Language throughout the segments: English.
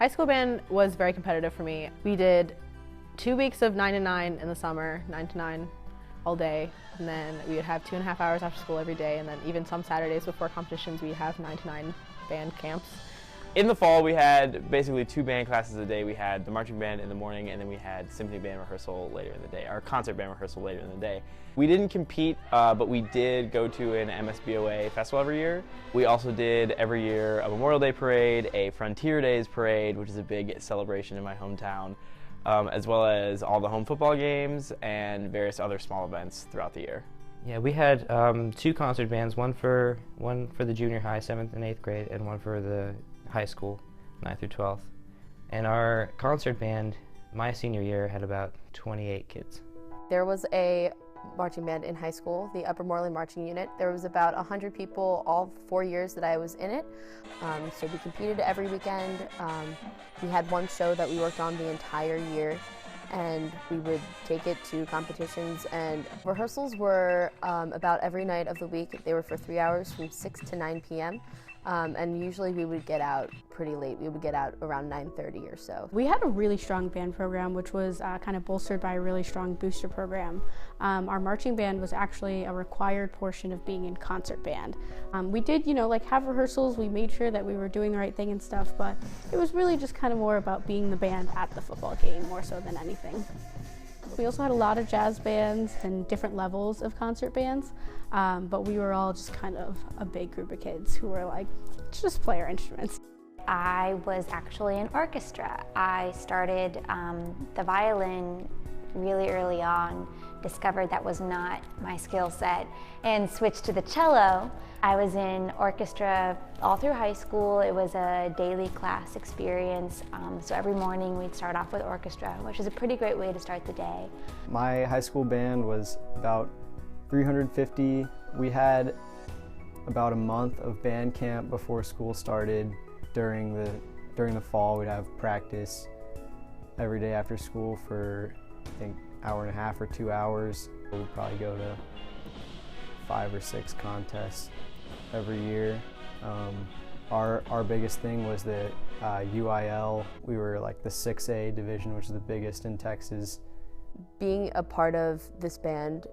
High school band was very competitive for me. We did 2 weeks of 9 to 9 in the summer, 9 to 9 all day, and then we would have 2.5 hours after school every day, and then even some Saturdays before competitions we'd have 9 to 9 band camps. In the fall, we had basically 2 band classes a day. We had the marching band in the morning, and then we had symphony band rehearsal later in the day, our concert band rehearsal later in the day. We didn't compete, but we did go to an MSBOA festival every year. We also did every year a Memorial Day parade, a Frontier Days parade, which is a big celebration in my hometown, as well as all the home football games and various other small events throughout the year. Yeah, we had 2 concert bands, one for the junior high, 7th and 8th grade, and one for the high school, 9th through 12th. And our concert band, my senior year, had about 28 kids. There was a marching band in high school, the Upper Moreland Marching Unit. There was about 100 people all 4 years that I was in it. So we competed every weekend. We had one show that we worked on the entire year, and we would take it to competitions, and rehearsals were about every night of the week. They were for 3 hours from 6 to 9 p.m. And usually we would get out pretty late. We would get out around 9:30 or so. We had a really strong band program, which was kind of bolstered by a really strong booster program. Our marching band was actually a required portion of being in concert band. We did, like have rehearsals. We made sure that we were doing the right thing and stuff, but it was really just kind of more about being the band at the football game more so than anything. We also had a lot of jazz bands and different levels of concert bands, but we were all just kind of a big group of kids who were like, just play our instruments. I was actually in orchestra. I started the violin really early on, discovered that was not my skill set, and switched to the cello. I was in orchestra all through high school. It was a daily class experience, so every morning we'd start off with orchestra, which is a pretty great way to start the day. My high school band was about 350. We had about a month of band camp before school started. During the fall, we'd have practice every day after school for, I think, hour and a half or 2 hours. We'd probably go to 5 or 6 contests every year. Our biggest thing was the UIL. We were like the 6A division, which is the biggest in Texas. Being a part of this band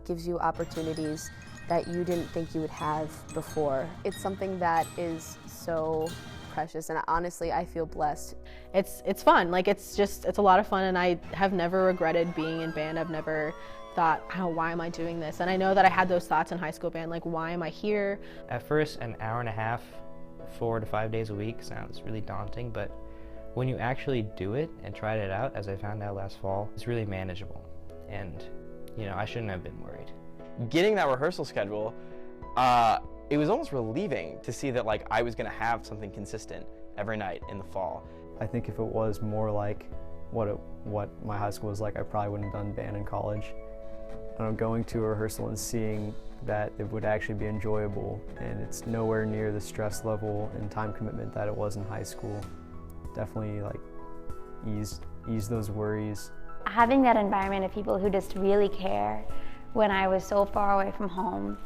gives you opportunities that you didn't think you would have before. It's something that is so precious, and honestly I feel blessed. It's fun, like it's a lot of fun, and I have never regretted being in band. I've never thought, oh, why am I doing this? And I know that I had those thoughts in high school band, like why am I here? At first, an hour and a half, 4 to 5 days a week sounds really daunting, but when you actually do it and tried it out, as I found out last fall, it's really manageable. And I shouldn't have been worried. Getting that rehearsal schedule, it was almost relieving to see that I was going to have something consistent every night in the fall. I think if it was more like what my high school was like, I probably wouldn't have done band in college. Going to a rehearsal and seeing that it would actually be enjoyable, and it's nowhere near the stress level and time commitment that it was in high school. Definitely ease those worries. Having that environment of people who just really care when I was so far away from home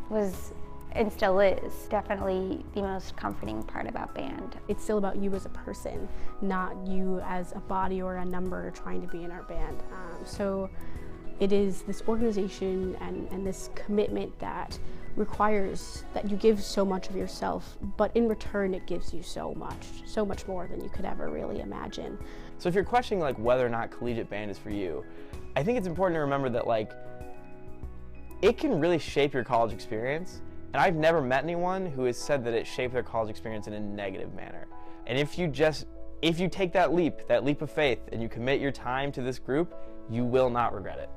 was, and still is, definitely the most comforting part about band. It's still about you as a person, not you as a body or a number trying to be in our band. So it is this organization and this commitment that requires that you give so much of yourself, but in return it gives you so much more than you could ever really imagine. So if you're questioning whether or not collegiate band is for you, I think it's important to remember that it can really shape your college experience. And I've never met anyone who has said that it shaped their college experience in a negative manner. And if you take that leap of faith, and you commit your time to this group, you will not regret it.